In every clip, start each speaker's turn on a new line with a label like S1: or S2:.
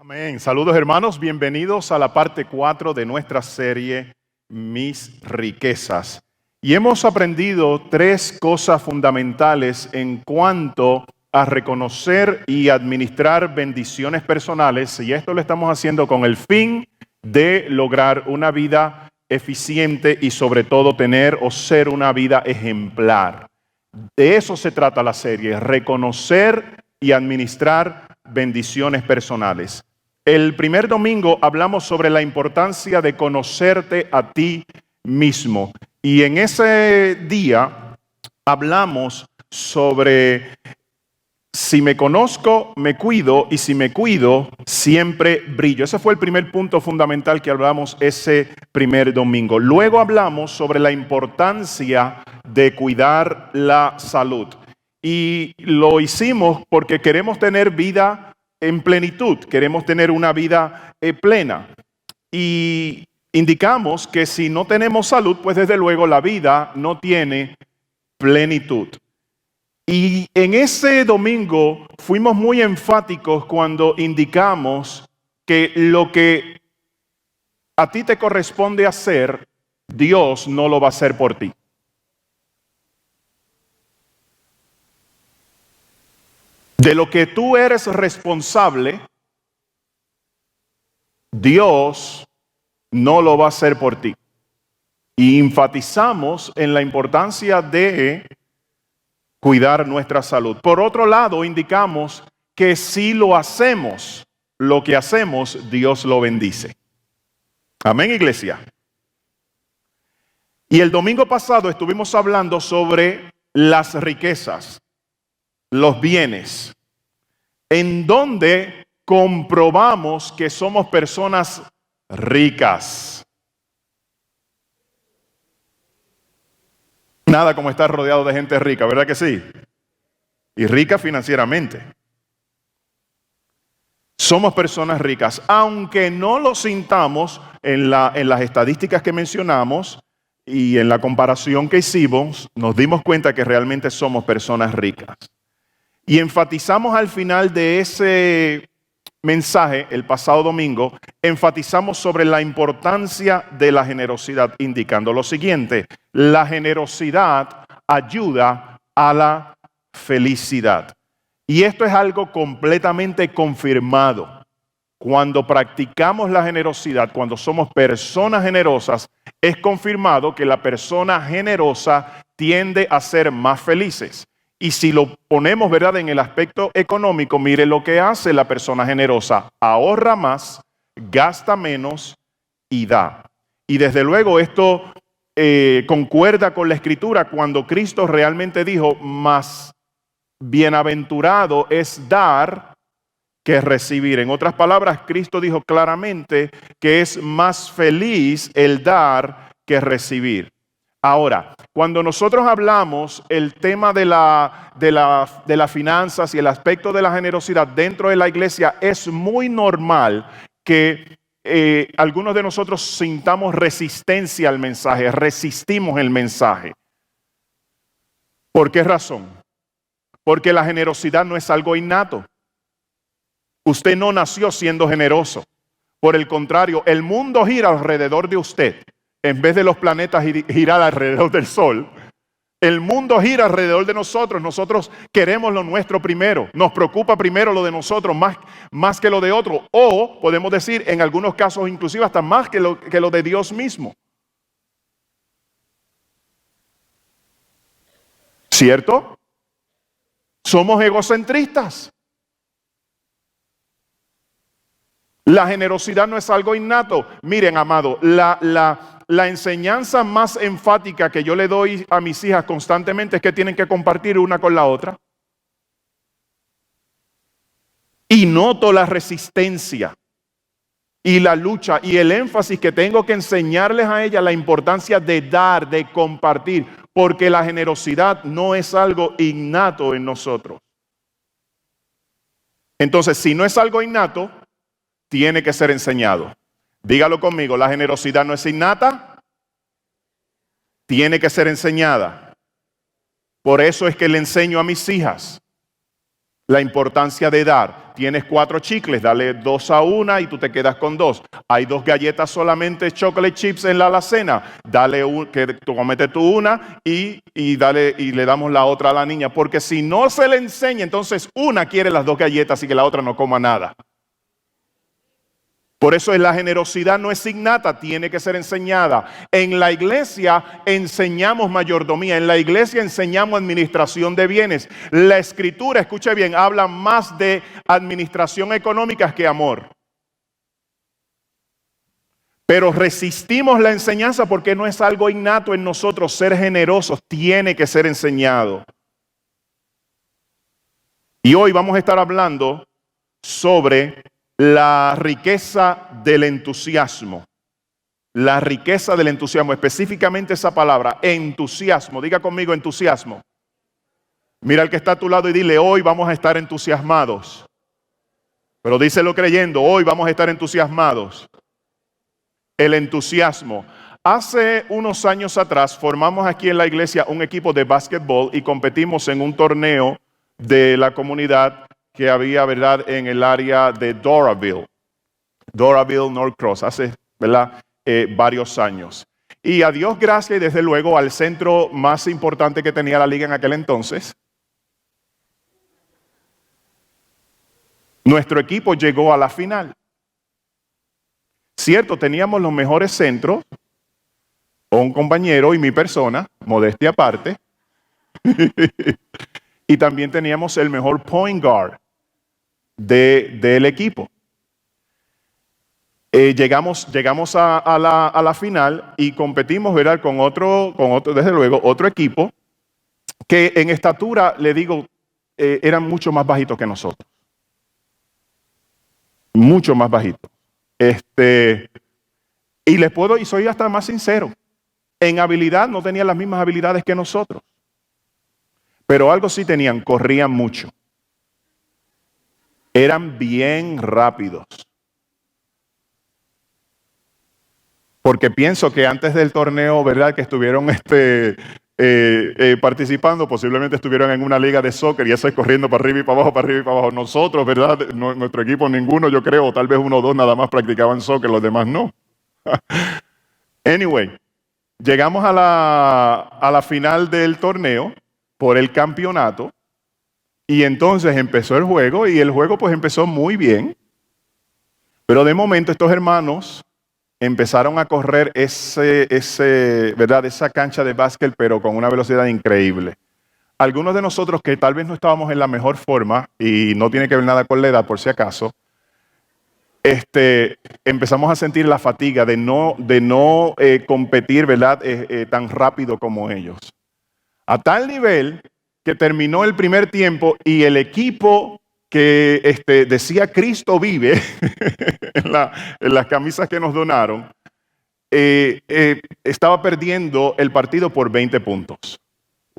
S1: Amén. Saludos hermanos, bienvenidos a la parte 4 de nuestra serie Mis riquezas. Y hemos aprendido 3 cosas fundamentales en cuanto a reconocer y administrar bendiciones personales. Y esto lo estamos haciendo con el fin de lograr una vida eficiente y sobre todo tener o ser una vida ejemplar. De eso se trata la serie, reconocer y administrar bendiciones personales. El primer domingo hablamos sobre la importancia de conocerte a ti mismo. Y en ese día hablamos sobre si me conozco, me cuido, y si me cuido, siempre brillo. Ese fue el primer punto fundamental que hablamos ese primer domingo. Luego hablamos sobre la importancia de cuidar la salud. Y lo hicimos porque queremos tener vida en plenitud, queremos tener una vida plena. Y indicamos que si no tenemos salud, pues desde luego la vida no tiene plenitud. Y en ese domingo fuimos muy enfáticos cuando indicamos que lo que a ti te corresponde hacer, Dios no lo va a hacer por ti. De lo que tú eres responsable, Dios no lo va a hacer por ti. Y enfatizamos en la importancia de cuidar nuestra salud. Por otro lado, indicamos que si lo hacemos, lo que hacemos, Dios lo bendice. Amén, iglesia. Y el domingo pasado estuvimos hablando sobre las riquezas, los bienes, en donde comprobamos que somos personas ricas. Nada como estar rodeado de gente rica, ¿verdad que sí? Y rica financieramente. Somos personas ricas, aunque no lo sintamos en las estadísticas que mencionamos y en la comparación que hicimos, nos dimos cuenta que realmente somos personas ricas. Y enfatizamos al final de ese mensaje, el pasado domingo, enfatizamos sobre la importancia de la generosidad, indicando lo siguiente: la generosidad ayuda a la felicidad. Y esto es algo completamente confirmado. Cuando practicamos la generosidad, cuando somos personas generosas, es confirmado que la persona generosa tiende a ser más felices. Y si lo ponemos, ¿verdad?, en el aspecto económico, mire lo que hace la persona generosa: ahorra más, gasta menos y da. Y desde luego esto concuerda con la Escritura cuando Cristo realmente dijo: más bienaventurado es dar que recibir. En otras palabras, Cristo dijo claramente que es más feliz el dar que recibir. Ahora, cuando nosotros hablamos el tema de las finanzas y el aspecto de la generosidad dentro de la iglesia, es muy normal que algunos de nosotros sintamos resistencia al mensaje, resistimos el mensaje. ¿Por qué razón? Porque la generosidad no es algo innato. Usted no nació siendo generoso. Por el contrario, el mundo gira alrededor de usted. En vez de los planetas girar alrededor del sol, el mundo gira alrededor de nosotros. Nosotros queremos lo nuestro primero. Nos preocupa primero lo de nosotros más que lo de otro. O podemos decir, en algunos casos inclusive hasta más que lo de Dios mismo. ¿Cierto? Somos egocentristas. La generosidad no es algo innato. Miren, amado, la enseñanza más enfática que yo le doy a mis hijas constantemente es que tienen que compartir una con la otra. Y noto la resistencia y la lucha y el énfasis que tengo que enseñarles a ellas, la importancia de dar, de compartir, porque la generosidad no es algo innato en nosotros. Entonces, si no es algo innato, tiene que ser enseñado. Dígalo conmigo: la generosidad no es innata, tiene que ser enseñada. Por eso es que le enseño a mis hijas. La importancia de dar. Tienes 4 chicles, dale 2 a una y tú te quedas con 2. Hay 2 galletas solamente chocolate chips en la alacena. Dale que tú comete tú una y le damos la otra a la niña. Porque si no se le enseña, entonces una quiere las 2 galletas y que la otra no coma nada. Por eso la generosidad no es innata, tiene que ser enseñada. En la iglesia enseñamos mayordomía, en la iglesia enseñamos administración de bienes. La escritura, escuche bien, habla más de administración económica que amor. Pero resistimos la enseñanza porque no es algo innato en nosotros. Ser generosos tiene que ser enseñado. Y hoy vamos a estar hablando sobre la riqueza del entusiasmo. La riqueza del entusiasmo, específicamente esa palabra, entusiasmo. Diga conmigo entusiasmo. Mira al que está a tu lado y dile, hoy vamos a estar entusiasmados. Pero díselo creyendo, hoy vamos a estar entusiasmados. El entusiasmo. Hace unos años atrás formamos aquí en la iglesia un equipo de básquetbol y competimos en un torneo de la comunidad que había, ¿verdad?, en el área de Doraville, Norcross, hace, ¿verdad?, varios años. Y a Dios gracias y desde luego al centro más importante que tenía la liga en aquel entonces, nuestro equipo llegó a la final. Cierto, teníamos los mejores centros, un compañero y mi persona, modestia aparte, y también teníamos el mejor point guard del equipo. Llegamos a la final y competimos, ¿verdad?, con otro, desde luego, otro equipo que en estatura, le digo, eran mucho más bajitos que nosotros. Mucho más bajitos. Y les puedo, y soy hasta más sincero, en habilidad no tenían las mismas habilidades que nosotros. Pero algo sí tenían, corrían mucho. Eran bien rápidos. Porque pienso que antes del torneo, ¿verdad?, que estuvieron participando, posiblemente estuvieron en una liga de soccer y eso es corriendo para arriba y para abajo, para arriba y para abajo. Nosotros, ¿verdad?, nuestro equipo, ninguno, yo creo, tal vez 1 o 2 nada más practicaban soccer, los demás no. Anyway, llegamos a la final del torneo por el campeonato. Y entonces empezó el juego y el juego pues empezó muy bien. Pero de momento estos hermanos empezaron a correr ¿verdad?, esa cancha de básquet, pero con una velocidad increíble. Algunos de nosotros que tal vez no estábamos en la mejor forma, y no tiene que ver nada con la edad por si acaso, empezamos a sentir la fatiga de no competir, ¿verdad?, tan rápido como ellos. A tal nivel que terminó el primer tiempo y el equipo que decía Cristo vive en las camisas que nos donaron, estaba perdiendo el partido por 20 puntos.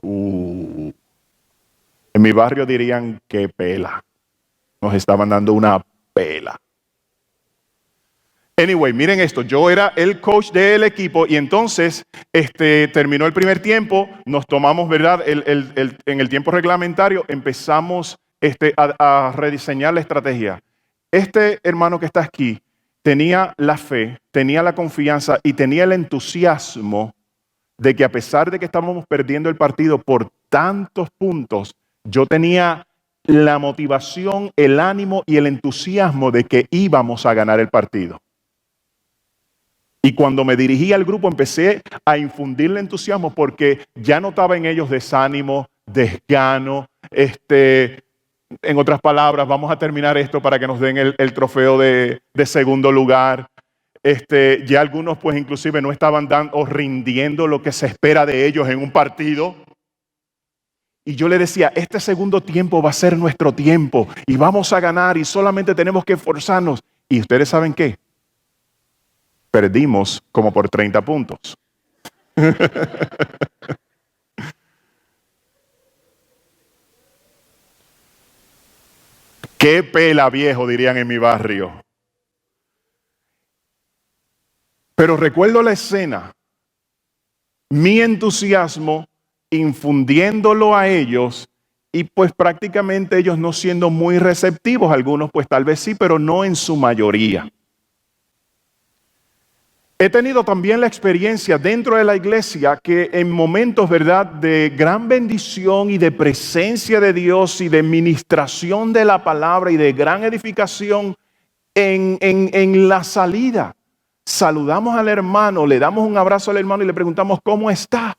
S1: En mi barrio dirían que pela. Nos estaban dando una pela. Anyway, miren esto, yo era el coach del equipo y entonces terminó el primer tiempo, nos tomamos, ¿verdad?, en el tiempo reglamentario, empezamos a rediseñar la estrategia. Este hermano que está aquí tenía la fe, tenía la confianza y tenía el entusiasmo de que a pesar de que estábamos perdiendo el partido por tantos puntos, yo tenía la motivación, el ánimo y el entusiasmo de que íbamos a ganar el partido. Y cuando me dirigí al grupo empecé a infundirle entusiasmo porque ya notaba en ellos desánimo, desgano. En otras palabras, vamos a terminar esto para que nos den el trofeo de segundo lugar. Ya algunos pues inclusive no estaban dando o rindiendo lo que se espera de ellos en un partido. Y yo le decía, este segundo tiempo va a ser nuestro tiempo y vamos a ganar y solamente tenemos que esforzarnos. ¿Y ustedes saben qué? Perdimos como por 30 puntos. ¡Qué pela, viejo!, dirían en mi barrio. Pero recuerdo la escena, mi entusiasmo infundiéndolo a ellos y pues prácticamente ellos no siendo muy receptivos, algunos pues tal vez sí, pero no en su mayoría. He tenido también la experiencia dentro de la iglesia que en momentos, ¿verdad?, de gran bendición y de presencia de Dios y de ministración de la palabra y de gran edificación en la salida, saludamos al hermano, le damos un abrazo al hermano y le preguntamos, ¿cómo está?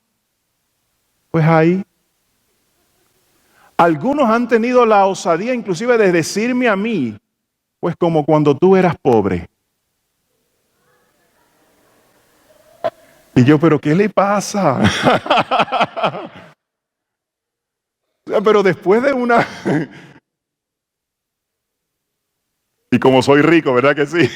S1: Pues ahí. Algunos han tenido la osadía inclusive de decirme a mí, pues como cuando tú eras pobre. Y yo, ¿pero qué le pasa? Pero después de una... Y como soy rico, ¿verdad que sí?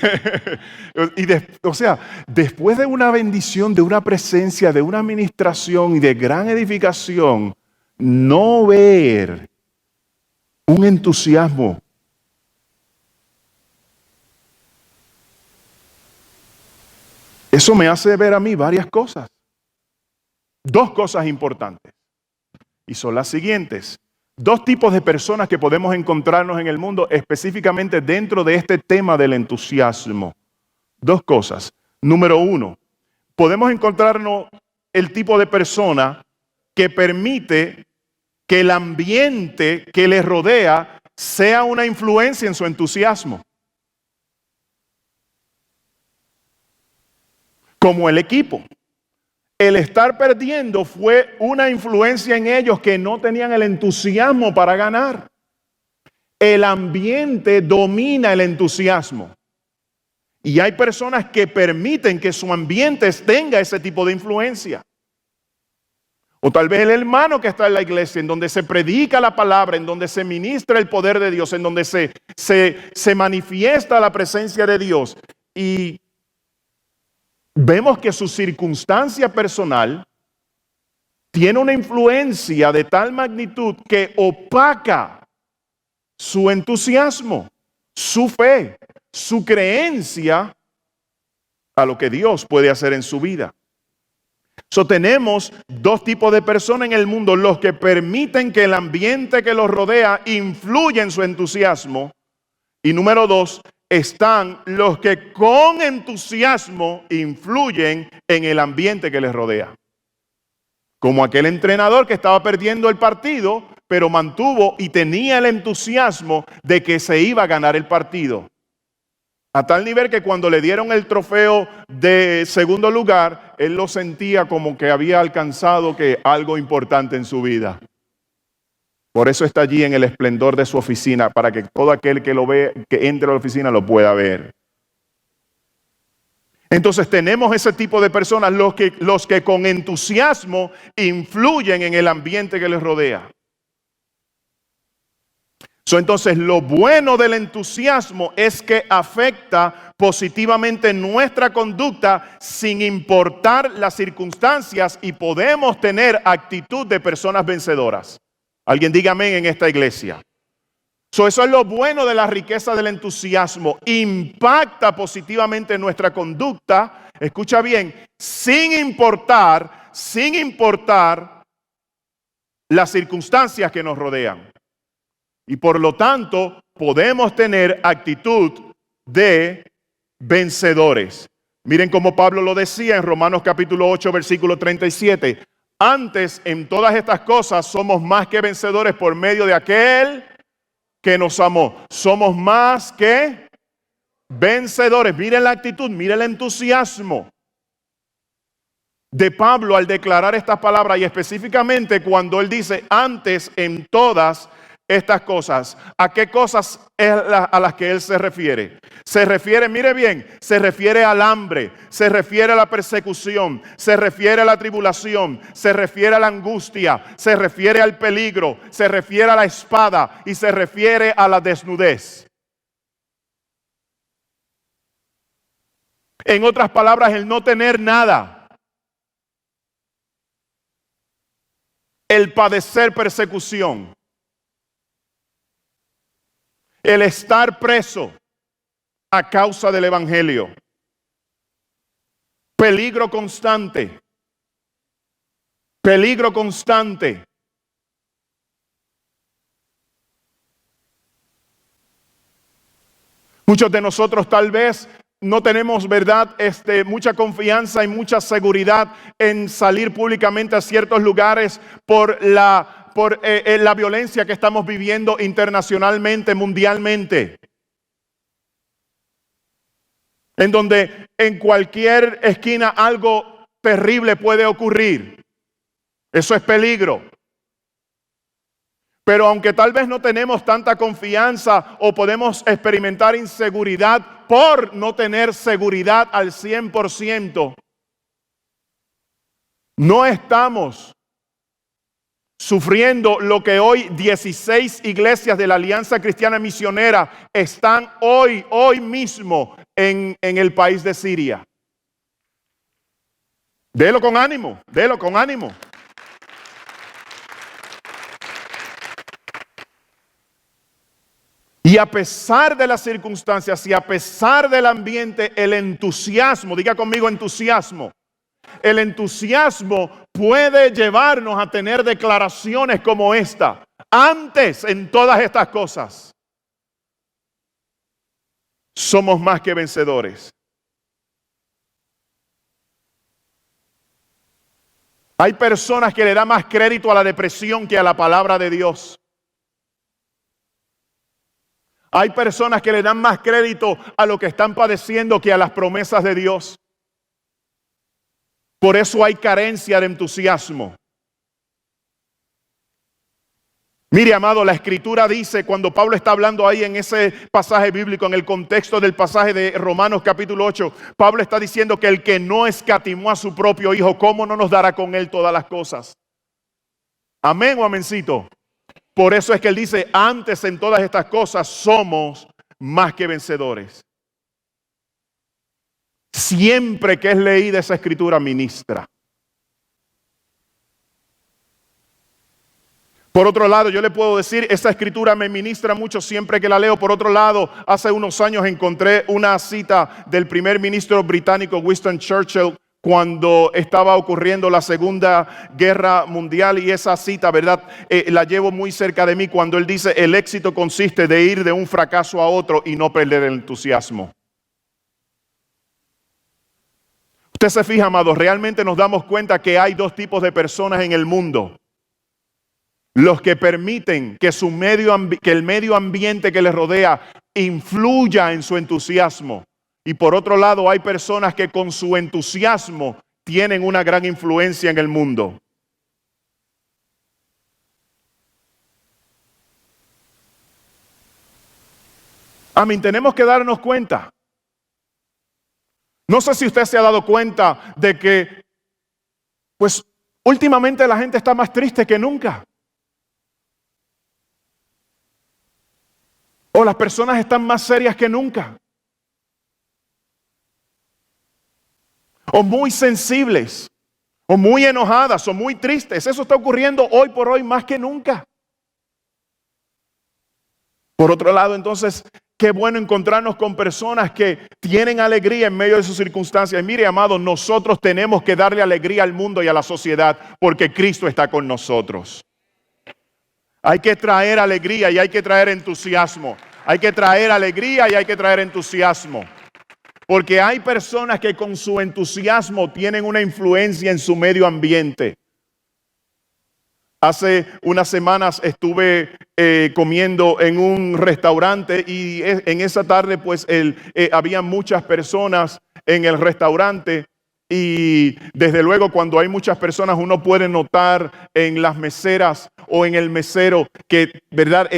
S1: O sea, después de una bendición, de una presencia, de una administración y de gran edificación, no ver un entusiasmo. Eso me hace ver a mí varias cosas. Dos cosas importantes. Y son las siguientes. Dos tipos de personas que podemos encontrarnos en el mundo, específicamente dentro de este tema del entusiasmo. Dos cosas. Número uno, podemos encontrarnos el tipo de persona que permite que el ambiente que le rodea sea una influencia en su entusiasmo. Como el equipo. El estar perdiendo fue una influencia en ellos que no tenían el entusiasmo para ganar. El ambiente domina el entusiasmo. Y hay personas que permiten que su ambiente tenga ese tipo de influencia. O tal vez el hermano que está en la iglesia, en donde se predica la palabra, en donde se ministra el poder de Dios, en donde se manifiesta la presencia de Dios. Y vemos que su circunstancia personal tiene una influencia de tal magnitud que opaca su entusiasmo, su fe, su creencia a lo que Dios puede hacer en su vida. Tenemos dos tipos de personas en el mundo: los que permiten que el ambiente que los rodea influya en su entusiasmo, y número dos, están los que con entusiasmo influyen en el ambiente que les rodea. Como aquel entrenador que estaba perdiendo el partido, pero mantuvo y tenía el entusiasmo de que se iba a ganar el partido. A tal nivel que cuando le dieron el trofeo de segundo lugar, él lo sentía como que había alcanzado algo importante en su vida. Por eso está allí en el esplendor de su oficina, para que todo aquel que lo ve, que entre a la oficina, lo pueda ver. Entonces tenemos ese tipo de personas, los que con entusiasmo influyen en el ambiente que les rodea. Entonces lo bueno del entusiasmo es que afecta positivamente nuestra conducta sin importar las circunstancias, y podemos tener actitud de personas vencedoras. Alguien diga amén en esta iglesia. Eso es lo bueno de la riqueza del entusiasmo. Impacta positivamente nuestra conducta, escucha bien, sin importar las circunstancias que nos rodean. Y por lo tanto, podemos tener actitud de vencedores. Miren cómo Pablo lo decía en Romanos capítulo 8, versículo 37. Antes, en todas estas cosas, somos más que vencedores por medio de aquel que nos amó. Somos más que vencedores. Miren la actitud, miren el entusiasmo de Pablo al declarar estas palabras, y específicamente cuando él dice antes en todas estas cosas. ¿A qué cosas es a las que él se refiere? Se refiere, mire bien, se refiere al hambre, se refiere a la persecución, se refiere a la tribulación, se refiere a la angustia, se refiere al peligro, se refiere a la espada y se refiere a la desnudez. En otras palabras, el no tener nada, el padecer persecución, el estar preso a causa del evangelio, peligro constante, Muchos de nosotros tal vez no tenemos, ¿verdad?, mucha confianza y mucha seguridad en salir públicamente a ciertos lugares por la violencia que estamos viviendo internacionalmente, mundialmente. En donde en cualquier esquina algo terrible puede ocurrir. Eso es peligro. Pero aunque tal vez no tenemos tanta confianza o podemos experimentar inseguridad por no tener seguridad al 100%, no estamos sufriendo lo que hoy 16 iglesias de la Alianza Cristiana Misionera están hoy mismo en el país de Siria. Délo con ánimo, délo con ánimo. Y a pesar de las circunstancias y a pesar del ambiente, el entusiasmo, diga conmigo entusiasmo. El entusiasmo puede llevarnos a tener declaraciones como esta. Antes en todas estas cosas, somos más que vencedores. Hay personas que le dan más crédito a la depresión que a la palabra de Dios. Hay personas que le dan más crédito a lo que están padeciendo que a las promesas de Dios. Por eso hay carencia de entusiasmo. Mire, amado, la Escritura dice, cuando Pablo está hablando ahí en ese pasaje bíblico, en el contexto del pasaje de Romanos capítulo 8, Pablo está diciendo que el que no escatimó a su propio Hijo, ¿cómo no nos dará con él todas las cosas? Amén o amencito. Por eso es que él dice, antes en todas estas cosas somos más que vencedores. Siempre que es leída esa escritura ministra. Por otro lado, yo le puedo decir, esa escritura me ministra mucho siempre que la leo. Por otro lado, hace unos años encontré una cita del primer ministro británico Winston Churchill cuando estaba ocurriendo la Segunda Guerra Mundial, y esa cita, ¿verdad? La llevo muy cerca de mí cuando él dice, el éxito consiste de ir de un fracaso a otro y no perder el entusiasmo. Usted se fija, amados, realmente nos damos cuenta que hay dos tipos de personas en el mundo. Los que permiten que el medio ambiente que les rodea influya en su entusiasmo. Y por otro lado, hay personas que con su entusiasmo tienen una gran influencia en el mundo. Amén, tenemos que darnos cuenta. No sé si usted se ha dado cuenta de que, pues, últimamente la gente está más triste que nunca. O las personas están más serias que nunca. O muy sensibles, o muy enojadas, o muy tristes. Eso está ocurriendo hoy por hoy más que nunca. Por otro lado, entonces, qué bueno encontrarnos con personas que tienen alegría en medio de sus circunstancias. Y mire, amado, nosotros tenemos que darle alegría al mundo y a la sociedad porque Cristo está con nosotros. Hay que traer alegría y hay que traer entusiasmo. Hay que traer alegría y hay que traer entusiasmo. Porque hay personas que con su entusiasmo tienen una influencia en su medio ambiente. Hace unas semanas estuve comiendo en un restaurante y en esa tarde pues había muchas personas en el restaurante. Y desde luego cuando hay muchas personas uno puede notar en las meseras o en el mesero que, ¿verdad?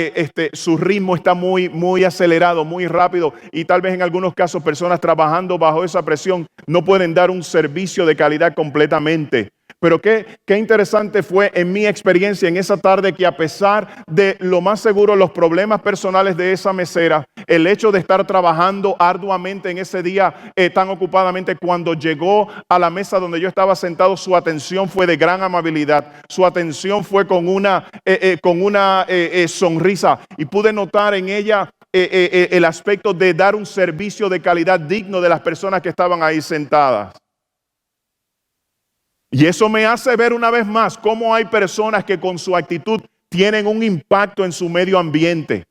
S1: Su ritmo está muy acelerado, muy rápido, y tal vez en algunos casos personas trabajando bajo esa presión no pueden dar un servicio de calidad completamente. Pero qué interesante fue en mi experiencia en esa tarde que a pesar de lo más seguro los problemas personales de esa mesera, el hecho de estar trabajando arduamente en ese día tan ocupadamente, cuando llegó a la mesa donde yo estaba sentado, su atención fue de gran amabilidad, su atención fue con una sonrisa, y pude notar en ella el aspecto de dar un servicio de calidad digno de las personas que estaban ahí sentadas. Y eso me hace ver una vez más cómo hay personas que con su actitud tienen un impacto en su medio ambiente.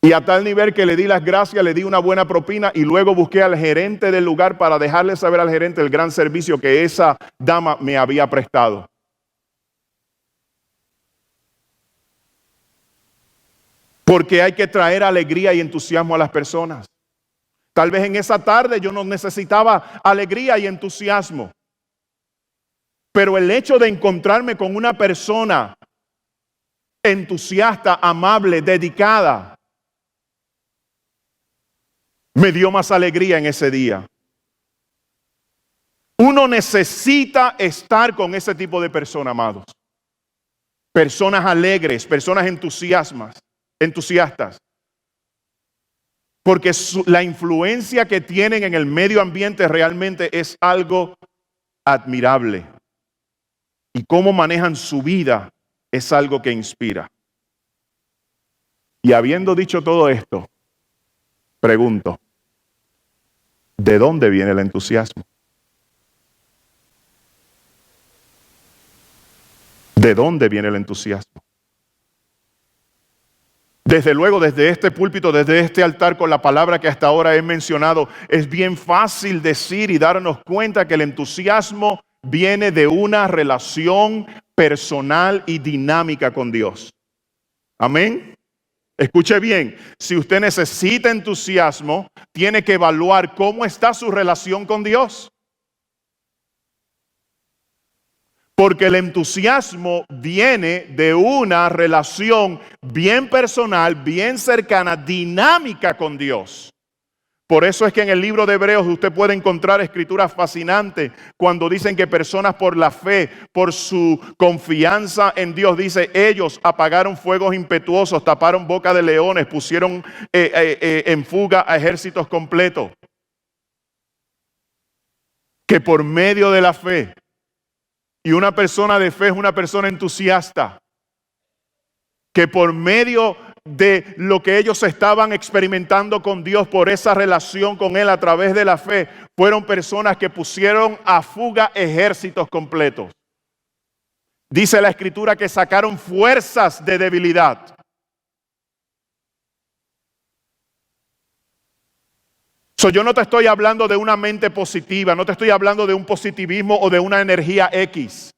S1: Y a tal nivel que le di las gracias, le di una buena propina y luego busqué al gerente del lugar para dejarle saber al gerente el gran servicio que esa dama me había prestado. Porque hay que traer alegría y entusiasmo a las personas. Tal vez en esa tarde yo no necesitaba alegría y entusiasmo. Pero el hecho de encontrarme con una persona entusiasta, amable, dedicada, me dio más alegría en ese día. Uno necesita estar con ese tipo de personas, amados. Personas alegres, personas entusiastas. Porque la influencia que tienen en el medio ambiente realmente es algo admirable. Y cómo manejan su vida es algo que inspira. Y habiendo dicho todo esto, pregunto, ¿de dónde viene el entusiasmo? ¿De dónde viene el entusiasmo? Desde luego, desde este púlpito, desde este altar, con la palabra que hasta ahora he mencionado, es bien fácil decir y darnos cuenta que el entusiasmo viene de una relación personal y dinámica con Dios. Amén. Escuche bien, si usted necesita entusiasmo, tiene que evaluar cómo está su relación con Dios. Porque el entusiasmo viene de una relación bien personal, bien cercana, dinámica con Dios. Por eso es que en el libro de Hebreos usted puede encontrar escrituras fascinantes cuando dicen que personas por la fe, por su confianza en Dios, dice, ellos apagaron fuegos impetuosos, taparon boca de leones, pusieron en fuga a ejércitos completos. Que por medio de la fe, y una persona de fe es una persona entusiasta, que por medio de lo que ellos estaban experimentando con Dios, por esa relación con Él a través de la fe, fueron personas que pusieron a fuga ejércitos completos. Dice la Escritura que sacaron fuerzas de debilidad. Yo no te estoy hablando de una mente positiva, no te estoy hablando de un positivismo o de una energía X.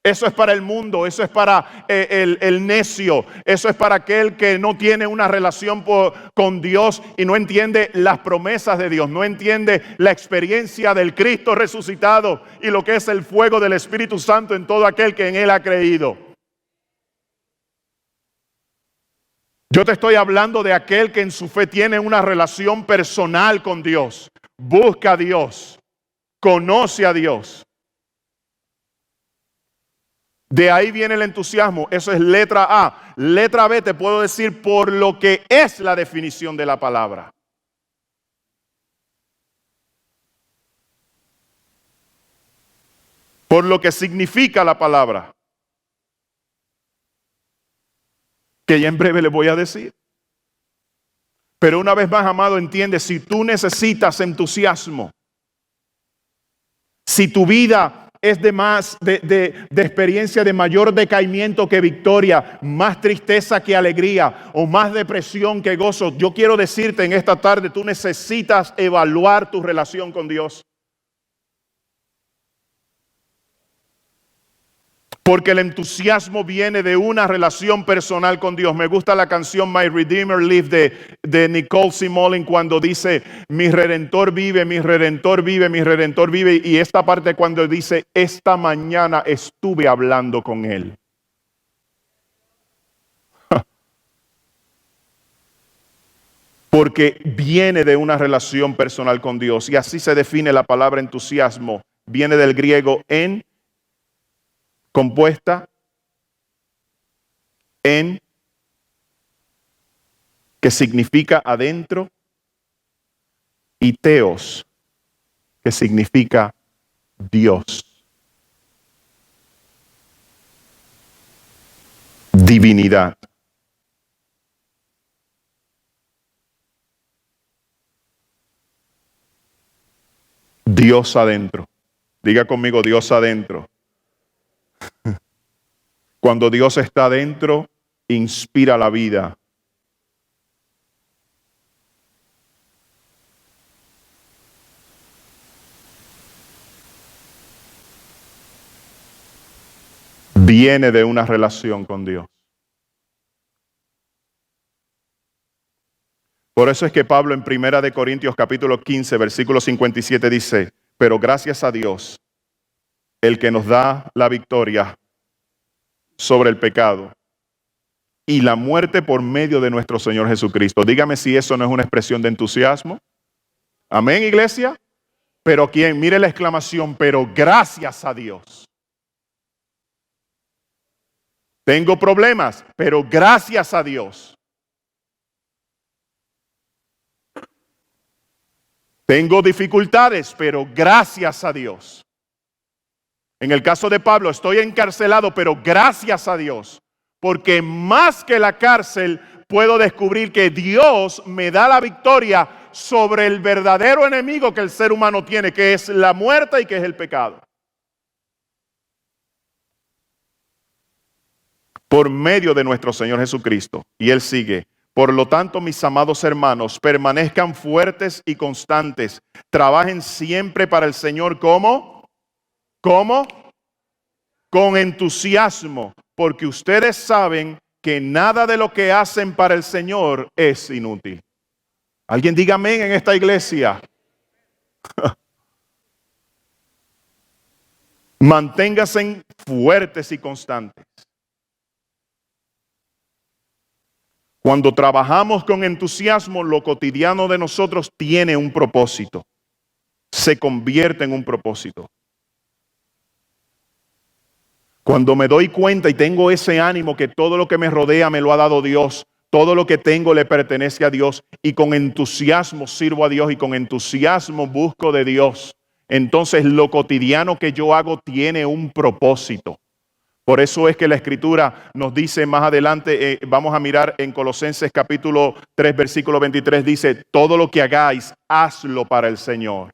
S1: Eso es para el mundo, eso es para el necio, eso es para aquel que no tiene una relación con Dios y no entiende las promesas de Dios, no entiende la experiencia del Cristo resucitado y lo que es el fuego del Espíritu Santo en todo aquel que en Él ha creído. Yo te estoy hablando de aquel que en su fe tiene una relación personal con Dios, busca a Dios, conoce a Dios. De ahí viene el entusiasmo, eso es letra A. Letra B te puedo decir por lo que es la definición de la palabra. Por lo que significa la palabra. Que ya en breve les voy a decir. Pero una vez más, amado, entiende, si tú necesitas entusiasmo, si tu vida es de experiencia de mayor decaimiento que victoria, más tristeza que alegría o más depresión que gozo, yo quiero decirte en esta tarde, tú necesitas evaluar tu relación con Dios. Porque el entusiasmo viene de una relación personal con Dios. Me gusta la canción My Redeemer Live de Nicole Simolin cuando dice, mi Redentor vive, mi Redentor vive, mi Redentor vive. Y esta parte cuando dice, esta mañana estuve hablando con Él. Porque viene de una relación personal con Dios. Y así se define la palabra entusiasmo. Viene del griego en, compuesta en, que significa adentro, y teos, que significa Dios. Divinidad. Dios adentro. Diga conmigo, Dios adentro. Cuando Dios está adentro, inspira la vida. viene de una relación con Dios. Por eso es que Pablo en 1 Corintios capítulo 15, versículo 57 dice, pero gracias a Dios, el que nos da la victoria sobre el pecado y la muerte por medio de nuestro Señor Jesucristo. Dígame si eso no es una expresión de entusiasmo. Amén, iglesia. Pero ¿quién? Mire la exclamación, pero gracias a Dios. Tengo problemas, pero gracias a Dios. Tengo dificultades, pero gracias a Dios. En el caso de Pablo, estoy encarcelado, pero gracias a Dios. Porque más que la cárcel, puedo descubrir que Dios me da la victoria sobre el verdadero enemigo que el ser humano tiene, que es la muerte y que es el pecado. Por medio de nuestro Señor Jesucristo. Y Él sigue. Por lo tanto, mis amados hermanos, permanezcan fuertes y constantes. Trabajen siempre para el Señor. ¿Cómo? ¿Cómo? Con entusiasmo, porque ustedes saben que nada de lo que hacen para el Señor es inútil. ¿Alguien diga amén en esta iglesia? Manténganse fuertes y constantes. Cuando trabajamos con entusiasmo, lo cotidiano de nosotros tiene un propósito. Se convierte en un propósito. Cuando me doy cuenta y tengo ese ánimo que todo lo que me rodea me lo ha dado Dios, todo lo que tengo le pertenece a Dios y con entusiasmo sirvo a Dios y con entusiasmo busco de Dios, entonces lo cotidiano que yo hago tiene un propósito. Por eso es que la Escritura nos dice más adelante, vamos a mirar en Colosenses capítulo 3, versículo 23, dice, todo lo que hagáis, hazlo para el Señor.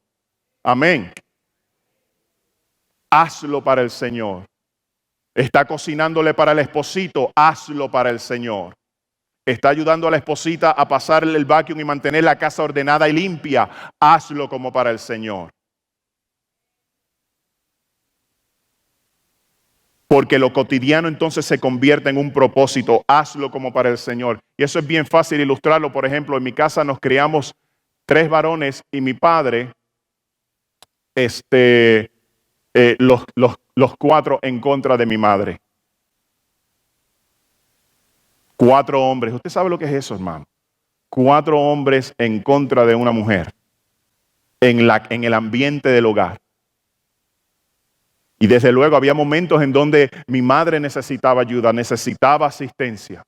S1: Amén. Hazlo para el Señor. Está cocinándole para el esposito, hazlo para el Señor. Está ayudando a la esposita a pasarle el vacuum y mantener la casa ordenada y limpia, hazlo como para el Señor. Porque lo cotidiano entonces se convierte en un propósito, hazlo como para el Señor. Y eso es bien fácil ilustrarlo. Por ejemplo, en mi casa nos criamos 3 varones y mi padre, los 4 en contra de mi madre. 4 hombres. ¿Usted sabe lo que es eso, hermano? 4 hombres en contra de una mujer en el ambiente del hogar. Y desde luego había momentos en donde mi madre necesitaba ayuda, necesitaba asistencia.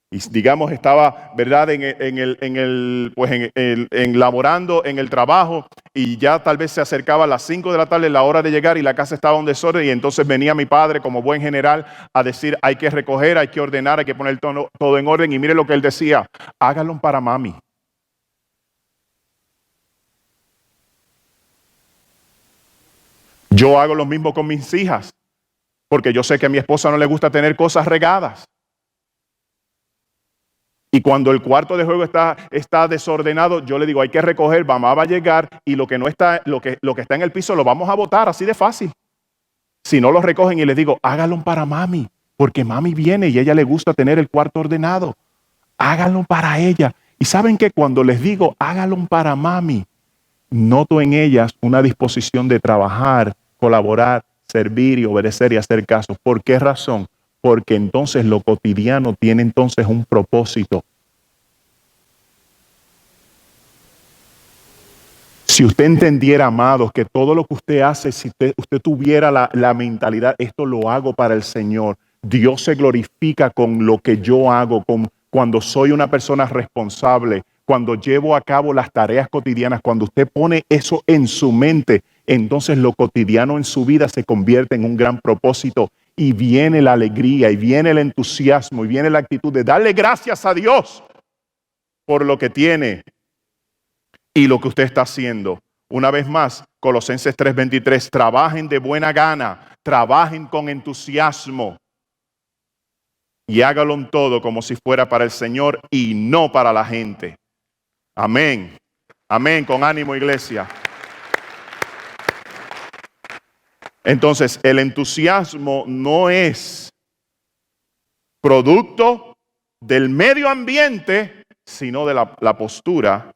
S1: Y digamos estaba, ¿verdad? Laborando en el trabajo y ya tal vez se acercaba a las 5 de la tarde la hora de llegar y la casa estaba en desorden y entonces venía mi padre como buen general a decir hay que recoger, hay que ordenar, hay que poner todo en orden y mire lo que él decía, háganlo para mami. Yo hago lo mismo con mis hijas porque yo sé que a mi esposa no le gusta tener cosas regadas. Y cuando el cuarto de juego está desordenado, yo le digo, hay que recoger, mamá va a llegar y lo que está en el piso lo vamos a botar, así de fácil. Si no lo recogen y les digo, háganlo para mami, porque mami viene y a ella le gusta tener el cuarto ordenado. Háganlo para ella. Y saben que cuando les digo, háganlo para mami, noto en ellas una disposición de trabajar, colaborar, servir y obedecer y hacer caso. ¿Por qué razón? Porque entonces lo cotidiano tiene entonces un propósito. Si usted entendiera, amados, que todo lo que usted hace, si usted tuviera la mentalidad, esto lo hago para el Señor. Dios se glorifica con lo que yo hago, cuando soy una persona responsable, cuando llevo a cabo las tareas cotidianas, cuando usted pone eso en su mente, entonces lo cotidiano en su vida se convierte en un gran propósito. Y viene la alegría, y viene el entusiasmo, y viene la actitud de darle gracias a Dios por lo que tiene y lo que usted está haciendo. Una vez más, Colosenses 3:23, trabajen de buena gana, trabajen con entusiasmo y háganlo en todo como si fuera para el Señor y no para la gente. Amén. Amén, con ánimo, iglesia. Entonces, el entusiasmo no es producto del medio ambiente, sino de la postura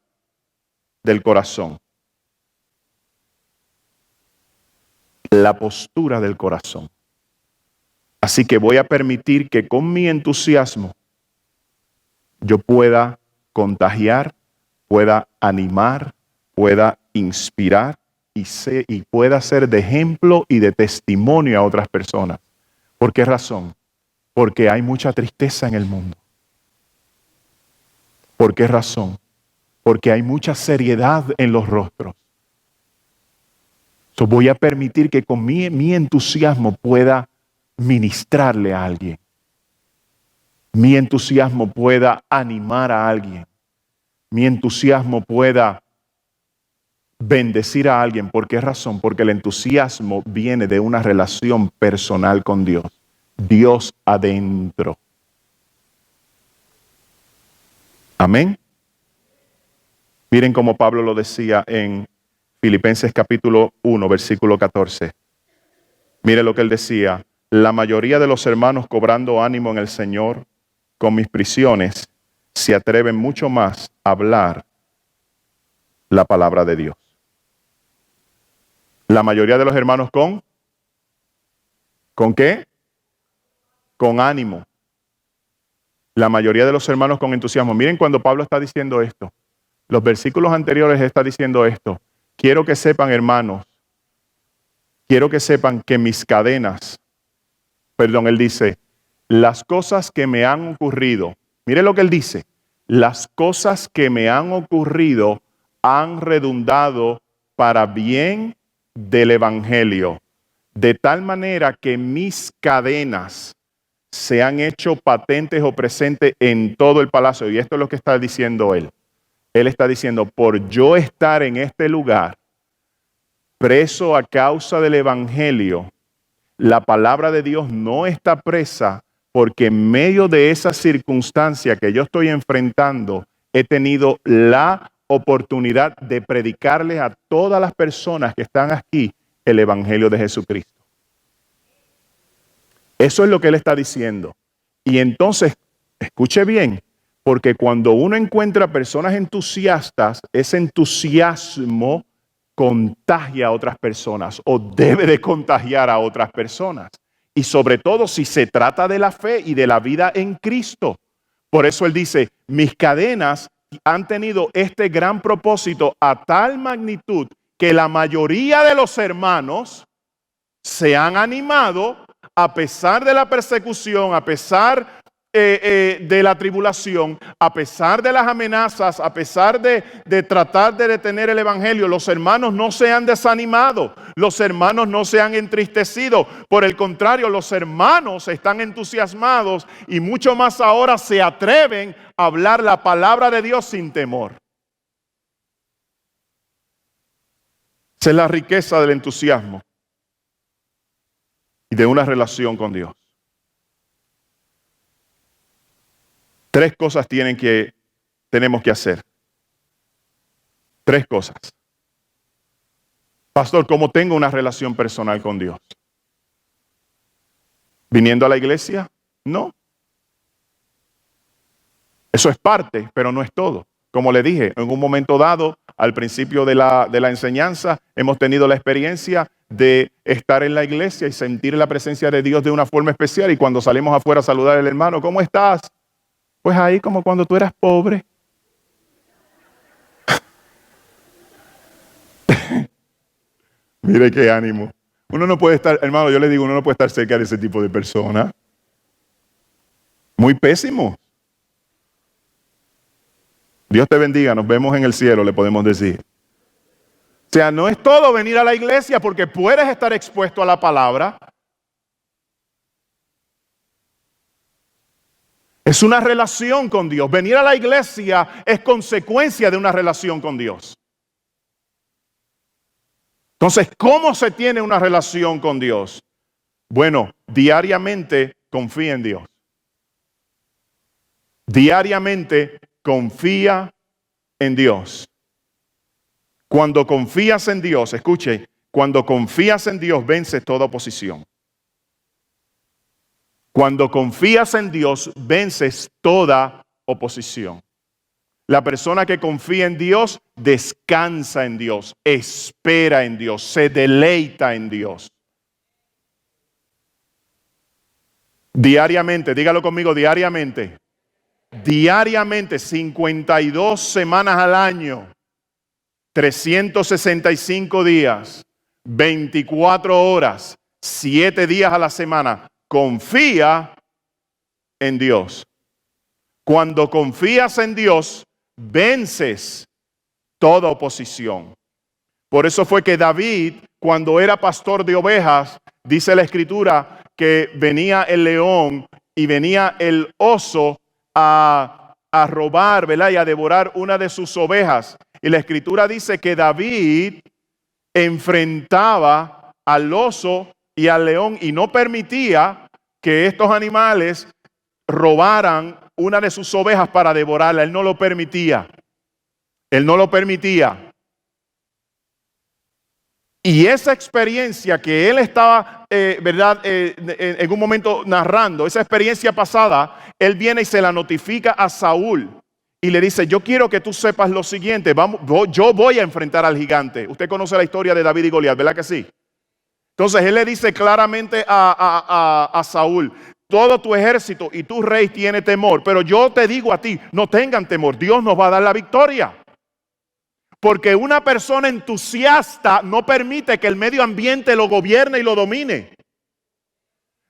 S1: del corazón. La postura del corazón. Así que voy a permitir que con mi entusiasmo yo pueda contagiar, pueda animar, pueda inspirar y pueda ser de ejemplo y de testimonio a otras personas. ¿Por qué razón? Porque hay mucha tristeza en el mundo. ¿Por qué razón? Porque hay mucha seriedad en los rostros. Voy a permitir que con mi entusiasmo pueda ministrarle a alguien. Mi entusiasmo pueda animar a alguien. Mi entusiasmo pueda bendecir a alguien. ¿Por qué razón? Porque el entusiasmo viene de una relación personal con Dios. Dios adentro. Amén. Miren cómo Pablo lo decía en Filipenses capítulo 1, versículo 14. Mire lo que él decía. La mayoría de los hermanos cobrando ánimo en el Señor con mis prisiones se atreven mucho más a hablar la palabra de Dios. La mayoría de los hermanos ¿con qué? Con ánimo. La mayoría de los hermanos con entusiasmo. Miren cuando Pablo está diciendo esto. Los versículos anteriores está diciendo esto. Quiero que sepan, hermanos, quiero que sepan que mis cadenas, él dice, las cosas que me han ocurrido, mire lo que él dice, las cosas que me han ocurrido han redundado para bien del evangelio, de tal manera que mis cadenas se han hecho patentes o presentes en todo el palacio. Y esto es lo que está diciendo él. Él está diciendo, por yo estar en este lugar, preso a causa del evangelio, la palabra de Dios no está presa, porque en medio de esa circunstancia que yo estoy enfrentando, he tenido la oportunidad de predicarles a todas las personas que están aquí el evangelio de Jesucristo. Eso es lo que él está diciendo. Y entonces, escuche bien, porque cuando uno encuentra personas entusiastas, ese entusiasmo contagia a otras personas o debe de contagiar a otras personas. Y sobre todo si se trata de la fe y de la vida en Cristo. Por eso él dice, mis cadenas han tenido este gran propósito a tal magnitud que la mayoría de los hermanos se han animado a pesar de la persecución, a pesar de la tribulación, a pesar de las amenazas, a pesar de tratar de detener el evangelio. Los hermanos no se han desanimado, los hermanos no se han entristecido. Por el contrario, los hermanos están entusiasmados y mucho más ahora se atreven a hablar la palabra de Dios sin temor. Esa es la riqueza del entusiasmo y de una relación con Dios. Tres cosas tenemos que hacer. Tres cosas. Pastor, ¿cómo tengo una relación personal con Dios? ¿Viniendo a la iglesia? No. Eso es parte, pero no es todo. Como le dije, en un momento dado, al principio de la enseñanza, hemos tenido la experiencia de estar en la iglesia y sentir la presencia de Dios de una forma especial. Y cuando salimos afuera a saludar al hermano, ¿cómo estás? Pues ahí como cuando tú eras pobre. Mire qué ánimo. Uno no puede estar, hermano, yo le digo, uno no puede estar cerca de ese tipo de personas. Muy pésimo. Dios te bendiga, nos vemos en el cielo, le podemos decir. O sea, no es todo venir a la iglesia porque puedes estar expuesto a la palabra. Es una relación con Dios. Venir a la iglesia es consecuencia de una relación con Dios. Entonces, ¿cómo se tiene una relación con Dios? Bueno, diariamente confía en Dios. Diariamente confía en Dios. Cuando confías en Dios, escuche, Cuando confías en Dios, vences toda oposición. Cuando confías en Dios, vences toda oposición. La persona que confía en Dios, descansa en Dios, espera en Dios, se deleita en Dios. Diariamente, dígalo conmigo, diariamente. Diariamente, 52 semanas al año, 365 días, 24 horas, 7 días a la semana. Confía en Dios. Cuando confías en Dios, vences toda oposición. Por eso fue que David, cuando era pastor de ovejas, dice la Escritura que venía el león y venía el oso a robar, ¿verdad? Y a devorar una de sus ovejas. Y la Escritura dice que David enfrentaba al oso y al león y no permitía que estos animales robaran una de sus ovejas para devorarla. Él no lo permitía. Él no lo permitía. Y esa experiencia que él estaba, en un momento narrando, esa experiencia pasada, él viene y se la notifica a Saúl. Y le dice, yo quiero que tú sepas lo siguiente, yo voy a enfrentar al gigante. Usted conoce la historia de David y Goliat, ¿verdad que sí? Entonces él le dice claramente a Saúl, todo tu ejército y tu rey tiene temor, pero yo te digo a ti, no tengan temor, Dios nos va a dar la victoria. Porque una persona entusiasta no permite que el medio ambiente lo gobierne y lo domine.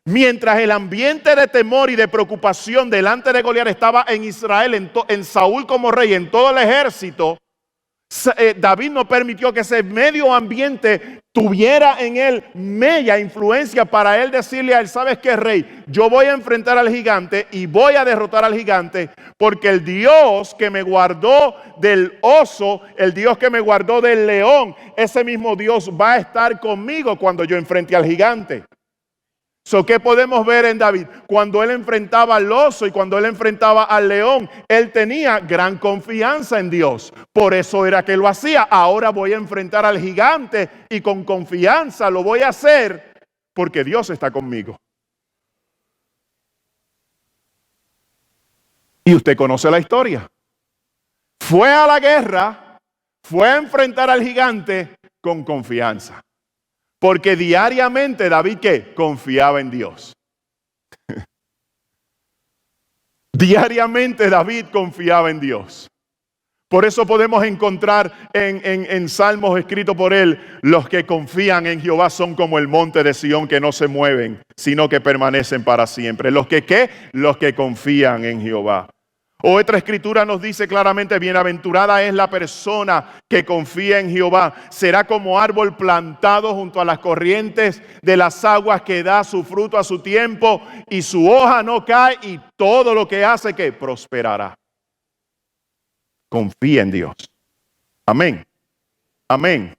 S1: Mientras el ambiente de temor y de preocupación delante de Goliat estaba en Israel, en Saúl como rey, en todo el ejército, David no permitió que ese medio ambiente tuviera en él media influencia para él decirle a él, ¿sabes qué, rey? Yo voy a enfrentar al gigante y voy a derrotar al gigante porque el Dios que me guardó del oso, el Dios que me guardó del león, ese mismo Dios va a estar conmigo cuando yo enfrente al gigante. ¿Qué podemos ver en David? Cuando él enfrentaba al oso y cuando él enfrentaba al león, él tenía gran confianza en Dios. Por eso era que lo hacía. Ahora voy a enfrentar al gigante y con confianza lo voy a hacer porque Dios está conmigo. Y usted conoce la historia. Fue a la guerra, fue a enfrentar al gigante con confianza. Porque diariamente David, ¿qué? Confiaba en Dios. Diariamente David confiaba en Dios. Por eso podemos encontrar en Salmos escritos por él, los que confían en Jehová son como el monte de Sión que no se mueven, sino que permanecen para siempre. Los que ¿qué? Los que confían en Jehová. Otra escritura nos dice claramente, bienaventurada es la persona que confía en Jehová. Será como árbol plantado junto a las corrientes de las aguas que da su fruto a su tiempo y su hoja no cae y todo lo que hace que prosperará. Confía en Dios. Amén. Amén.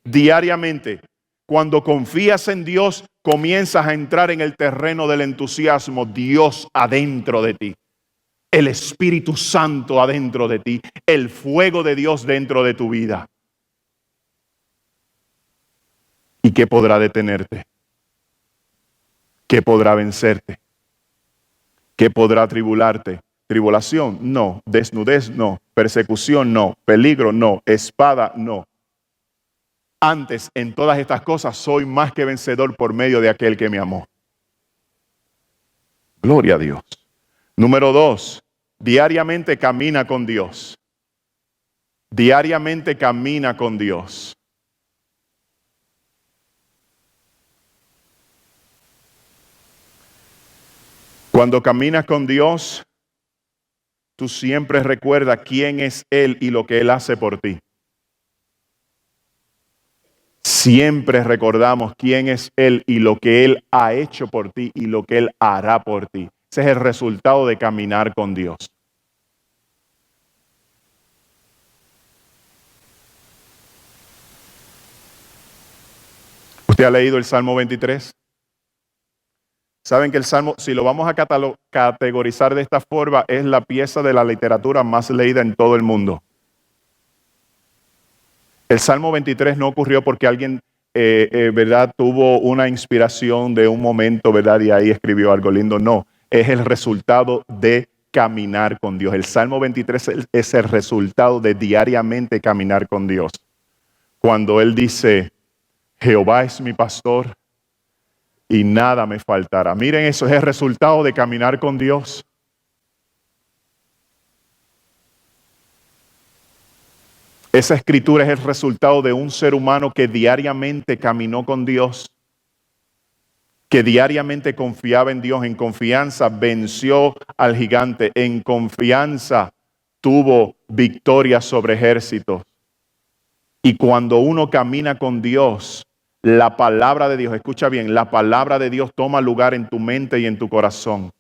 S1: Diariamente, cuando confías en Dios, comienzas a entrar en el terreno del entusiasmo. Dios adentro de ti. El Espíritu Santo adentro de ti, el fuego de Dios dentro de tu vida. ¿Y qué podrá detenerte? ¿Qué podrá vencerte? ¿Qué podrá atribularte? Tribulación, no. Desnudez, no. Persecución, no. Peligro, no. Espada, no. Antes, en todas estas cosas, soy más que vencedor por medio de aquel que me amó. Gloria a Dios. Número 2. Diariamente camina con Dios. Diariamente camina con Dios. Cuando caminas con Dios, tú siempre recuerdas quién es Él y lo que Él hace por ti. Siempre recordamos quién es Él y lo que Él ha hecho por ti y lo que Él hará por ti. Ese es el resultado de caminar con Dios. ¿Usted ha leído el Salmo 23? Saben que el Salmo, si lo vamos a categorizar de esta forma, es la pieza de la literatura más leída en todo el mundo. El Salmo 23 no ocurrió porque alguien ¿verdad? Tuvo una inspiración de un momento, ¿verdad? Y ahí escribió algo lindo. No, es el resultado de caminar con Dios. El Salmo 23 es el resultado de diariamente caminar con Dios. Cuando Él dice, Jehová es mi pastor y nada me faltará. Miren, eso es el resultado de caminar con Dios. Esa escritura es el resultado de un ser humano que diariamente caminó con Dios, que diariamente confiaba en Dios, en confianza venció al gigante, en confianza tuvo victoria sobre ejércitos. Y cuando uno camina con Dios, la palabra de Dios, escucha bien, la palabra de Dios toma lugar en tu mente y en tu corazón.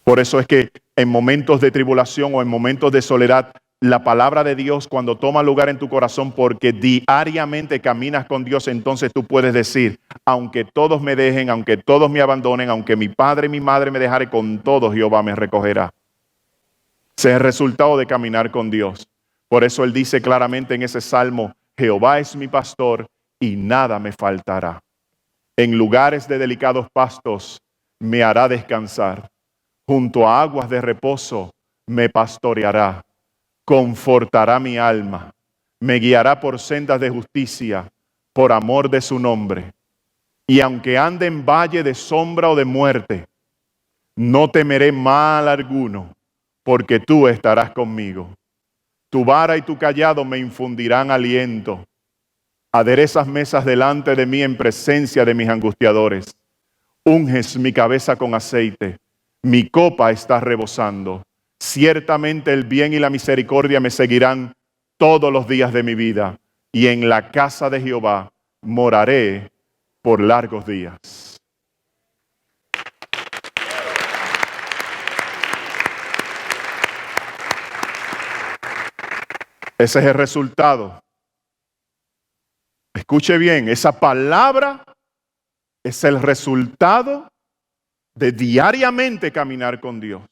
S1: Por eso es que en momentos de tribulación o en momentos de soledad, la palabra de Dios cuando toma lugar en tu corazón, porque diariamente caminas con Dios, entonces tú puedes decir, aunque todos me dejen, aunque todos me abandonen, aunque mi padre y mi madre me dejaren, con todo Jehová me recogerá. Ese es el resultado de caminar con Dios. Por eso Él dice claramente en ese salmo, Jehová es mi pastor y nada me faltará. En lugares de delicados pastos me hará descansar. Junto a aguas de reposo me pastoreará, confortará mi alma, me guiará por sendas de justicia, por amor de su nombre. Y aunque ande en valle de sombra o de muerte, no temeré mal alguno, porque tú estarás conmigo. Tu vara y tu cayado me infundirán aliento. Aderezas mesas delante de mí en presencia de mis angustiadores. Unges mi cabeza con aceite. Mi copa está rebosando. Ciertamente el bien y la misericordia me seguirán todos los días de mi vida, y en la casa de Jehová moraré por largos días. Ese es el resultado. Escuche bien, esa palabra es el resultado de diariamente caminar con Dios.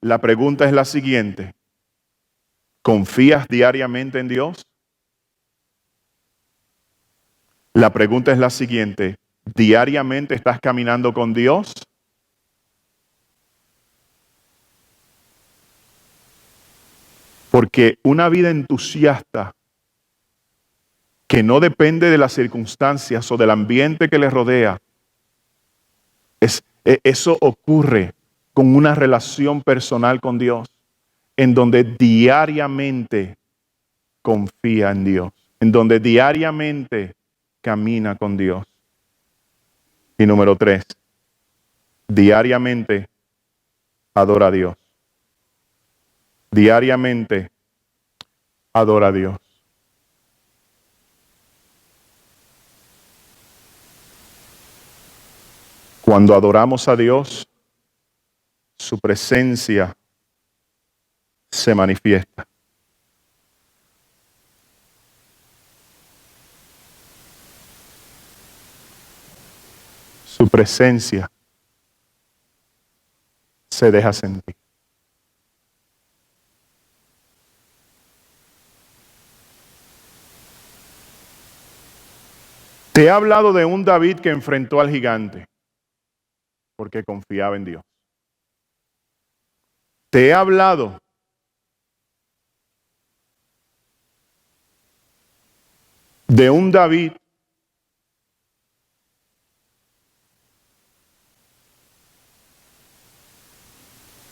S1: La pregunta es la siguiente: ¿confías diariamente en Dios? La pregunta es la siguiente: ¿diariamente estás caminando con Dios? Porque una vida entusiasta que no depende de las circunstancias o del ambiente que le rodea, eso ocurre con una relación personal con Dios, en donde diariamente confía en Dios, en donde diariamente camina con Dios. Y número 3, diariamente adora a Dios. Diariamente adora a Dios. Cuando adoramos a Dios, su presencia se manifiesta. Su presencia se deja sentir. Te he hablado de un David que enfrentó al gigante porque confiaba en Dios. Te he hablado de un David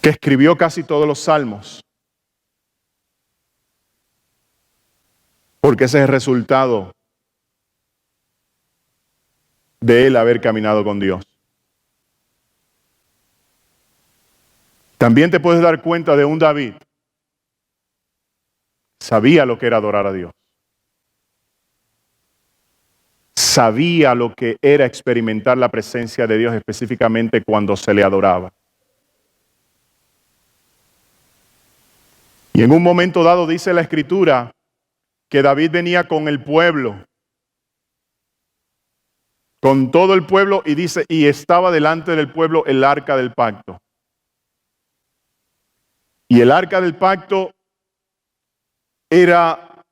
S1: que escribió casi todos los salmos, porque ese es el resultado de él haber caminado con Dios. También te puedes dar cuenta de un David. Sabía lo que era adorar a Dios. Sabía lo que era experimentar la presencia de Dios, específicamente cuando se le adoraba. Y en un momento dado dice la Escritura que David venía con el pueblo, con todo el pueblo, y dice, y estaba delante del pueblo el arca del pacto. Y el arca del pacto era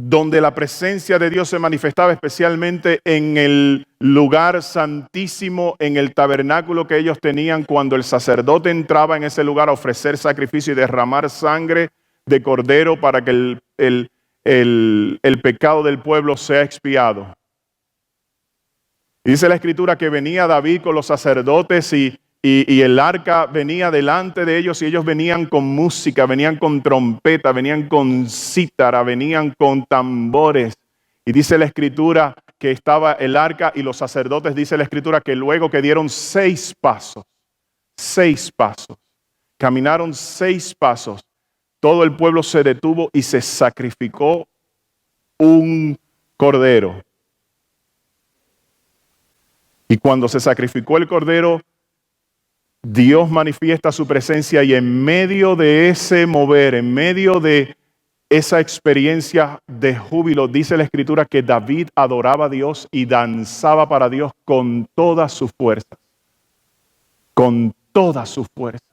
S1: donde la presencia de Dios se manifestaba especialmente en el lugar santísimo, en el tabernáculo que ellos tenían, cuando el sacerdote entraba en ese lugar a ofrecer sacrificio y derramar sangre de cordero para que el pecado del pueblo sea expiado. Dice la Escritura que venía David con los sacerdotes y el arca venía delante de ellos y ellos venían con música, venían con trompeta, venían con cítara, venían con tambores. Y dice la Escritura que estaba el arca y los sacerdotes, dice la Escritura que luego que dieron 6 pasos, caminaron 6 pasos, todo el pueblo se detuvo y se sacrificó un cordero. Y cuando se sacrificó el cordero, Dios manifiesta su presencia y en medio de ese mover, en medio de esa experiencia de júbilo, dice la Escritura que David adoraba a Dios y danzaba para Dios con todas sus fuerzas. Con todas sus fuerzas.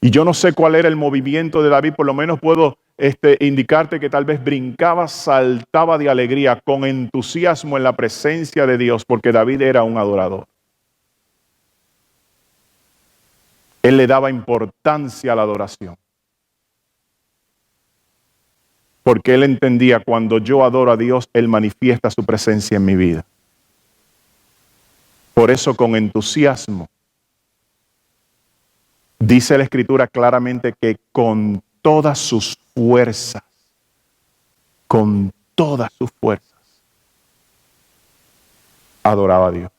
S1: Y yo no sé cuál era el movimiento de David, por lo menos puedo indicarte que tal vez brincaba, saltaba de alegría, con entusiasmo en la presencia de Dios, porque David era un adorador. Él le daba importancia a la adoración. Porque él entendía, cuando yo adoro a Dios, Él manifiesta su presencia en mi vida. Por eso, con entusiasmo, dice la Escritura claramente que con todas sus fuerzas, adoraba a Dios.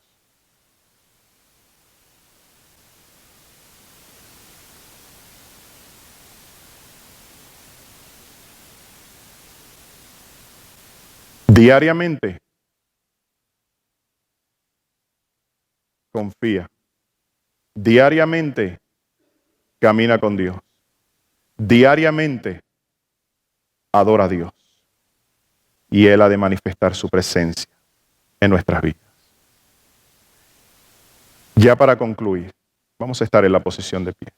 S1: Diariamente, confía. Diariamente, camina con Dios. Diariamente, adora a Dios. Y Él ha de manifestar su presencia en nuestras vidas. Ya para concluir, vamos a estar en la posición de pie.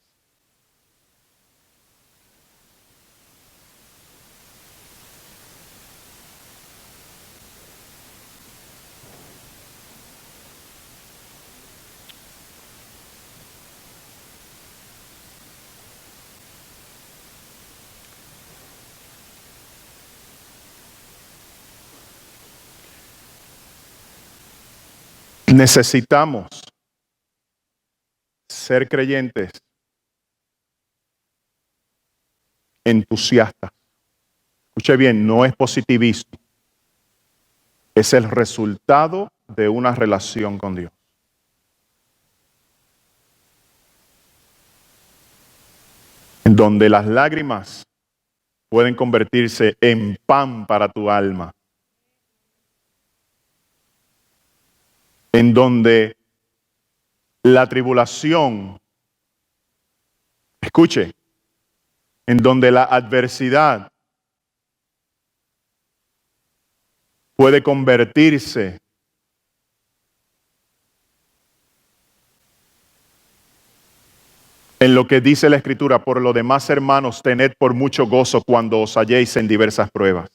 S1: Necesitamos ser creyentes entusiastas. Escuche bien, no es positivismo. Es el resultado de una relación con Dios. En donde las lágrimas pueden convertirse en pan para tu alma. En donde la tribulación, escuche, en donde la adversidad puede convertirse en lo que dice la Escritura: por lo demás, hermanos, tened por mucho gozo cuando os halléis en diversas pruebas,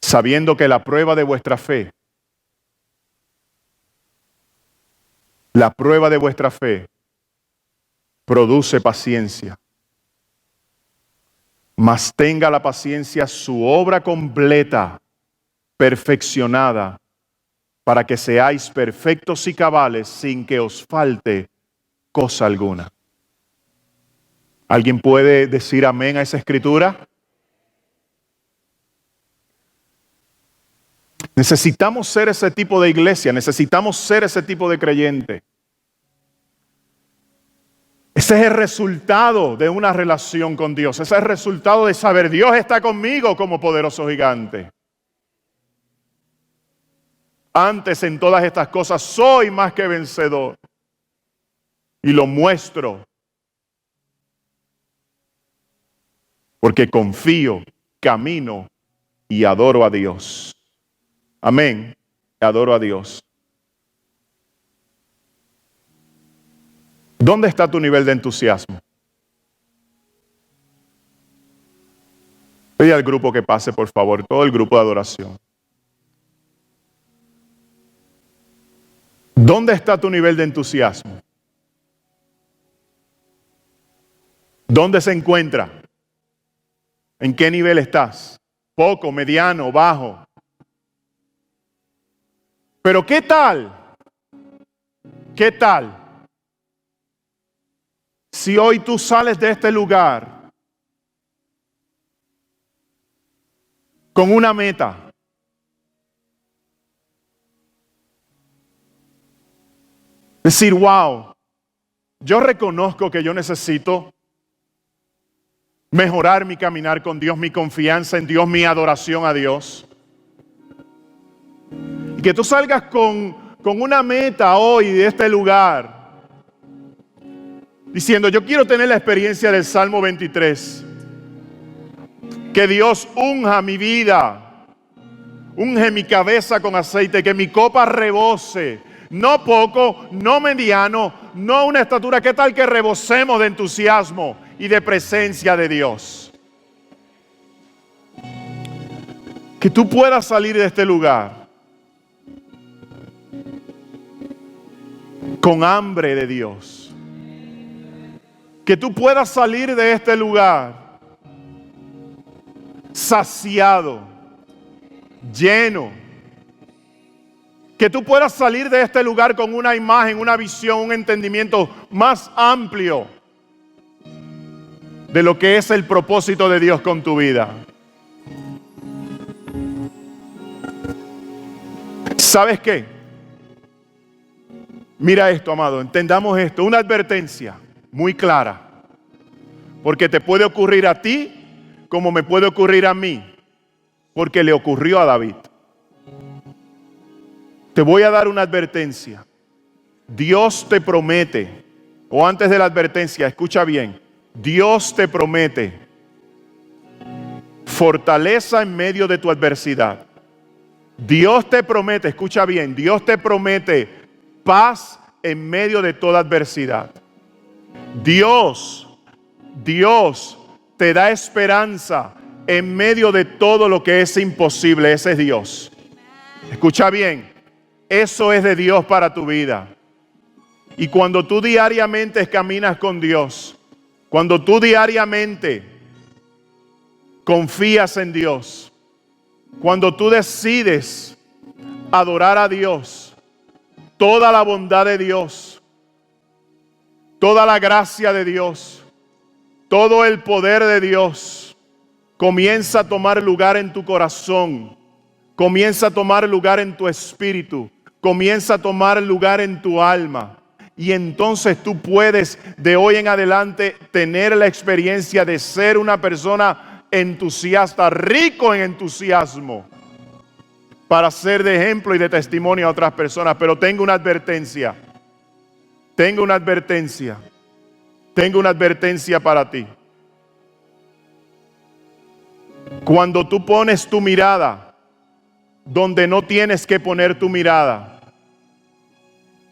S1: sabiendo que la prueba de vuestra fe, produce paciencia. Mas tenga la paciencia su obra completa, perfeccionada, para que seáis perfectos y cabales sin que os falte cosa alguna. ¿Alguien puede decir amén a esa escritura? Necesitamos ser ese tipo de iglesia, necesitamos ser ese tipo de creyente. Ese es el resultado de una relación con Dios. Ese es el resultado de saber: Dios está conmigo como poderoso gigante. Antes, en todas estas cosas, soy más que vencedor. Y lo muestro. Porque confío, camino y adoro a Dios. Amén. Adoro a Dios. ¿Dónde está tu nivel de entusiasmo? Pide al grupo que pase, por favor, todo el grupo de adoración. ¿Dónde está tu nivel de entusiasmo? ¿Dónde se encuentra? ¿En qué nivel estás? ¿Poco, mediano, bajo? Pero ¿qué tal? ¿Qué tal si hoy tú sales de este lugar con una meta? Decir, wow, yo reconozco que yo necesito mejorar mi caminar con Dios, mi confianza en Dios, mi adoración a Dios. Y que tú salgas con una meta hoy de este lugar, diciendo, yo quiero tener la experiencia del Salmo 23. Que Dios unja mi vida, unge mi cabeza con aceite, que mi copa rebose. No poco, no mediano, no una estatura. ¿Qué tal que rebosemos de entusiasmo y de presencia de Dios? Que tú puedas salir de este lugar con hambre de Dios. Que tú puedas salir de este lugar saciado, lleno. Que tú puedas salir de este lugar con una imagen, una visión, un entendimiento más amplio de lo que es el propósito de Dios con tu vida. ¿Sabes qué? Mira esto, amado, entendamos esto, una advertencia muy clara, porque te puede ocurrir a ti como me puede ocurrir a mí, porque le ocurrió a David. Te voy a dar una advertencia. Dios te promete, o antes de la advertencia, escucha bien, Dios te promete fortaleza en medio de tu adversidad. Dios te promete, escucha bien, Dios te promete paz en medio de toda adversidad. Dios te da esperanza en medio de todo lo que es imposible. Ese es Dios. Escucha bien. Eso es de Dios para tu vida. Y cuando tú diariamente caminas con Dios, cuando tú diariamente confías en Dios, cuando tú decides adorar a Dios, toda la bondad de Dios, toda la gracia de Dios, todo el poder de Dios comienza a tomar lugar en tu corazón, comienza a tomar lugar en tu espíritu, comienza a tomar lugar en tu alma. Y entonces tú puedes de hoy en adelante tener la experiencia de ser una persona entusiasta, rico en entusiasmo, para ser de ejemplo y de testimonio a otras personas. Pero tengo una advertencia. Tengo una advertencia para ti. Cuando tú pones tu mirada donde no tienes que poner tu mirada,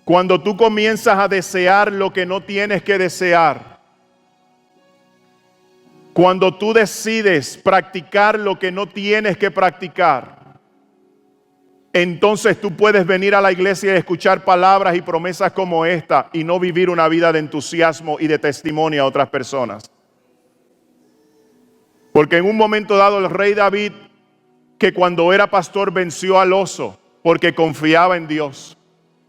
S1: cuando tú comienzas a desear lo que no tienes que desear, cuando tú decides practicar lo que no tienes que practicar, entonces tú puedes venir a la iglesia y escuchar palabras y promesas como esta y no vivir una vida de entusiasmo y de testimonio a otras personas. Porque en un momento dado el rey David, que cuando era pastor venció al oso porque confiaba en Dios.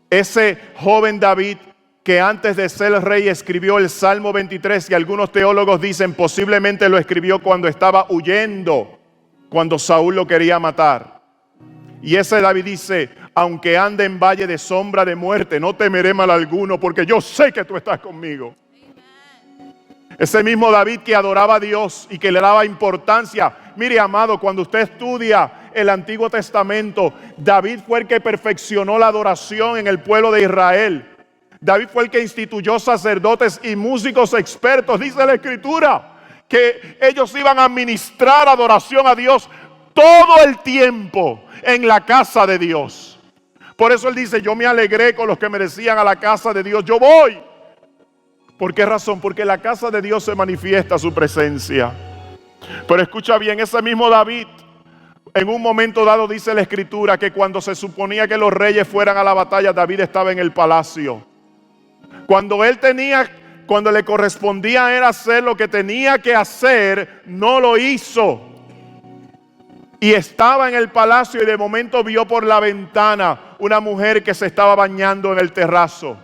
S1: Ese joven David que antes de ser rey escribió el Salmo 23, y algunos teólogos dicen posiblemente lo escribió cuando estaba huyendo, cuando Saúl lo quería matar. Y ese David dice, aunque ande en valle de sombra de muerte, no temeré mal alguno, porque yo sé que tú estás conmigo. Ese mismo David que adoraba a Dios y que le daba importancia. Mire, amado, cuando usted estudia el Antiguo Testamento, David fue el que perfeccionó la adoración en el pueblo de Israel. David fue el que instituyó sacerdotes y músicos expertos. Dice la Escritura que ellos iban a ministrar adoración a Dios todo el tiempo en la casa de Dios. Por eso él dice, yo me alegré con los que me decían a la casa de Dios, yo voy. ¿Por qué razón? Porque en la casa de Dios se manifiesta su presencia. Pero escucha bien, ese mismo David, en un momento dado dice la Escritura que cuando se suponía que los reyes fueran a la batalla, David estaba en el palacio. Cuando le correspondía era hacer lo que tenía que hacer, no lo hizo. Y estaba en el palacio y de momento vio por la ventana una mujer que se estaba bañando en el terrazo.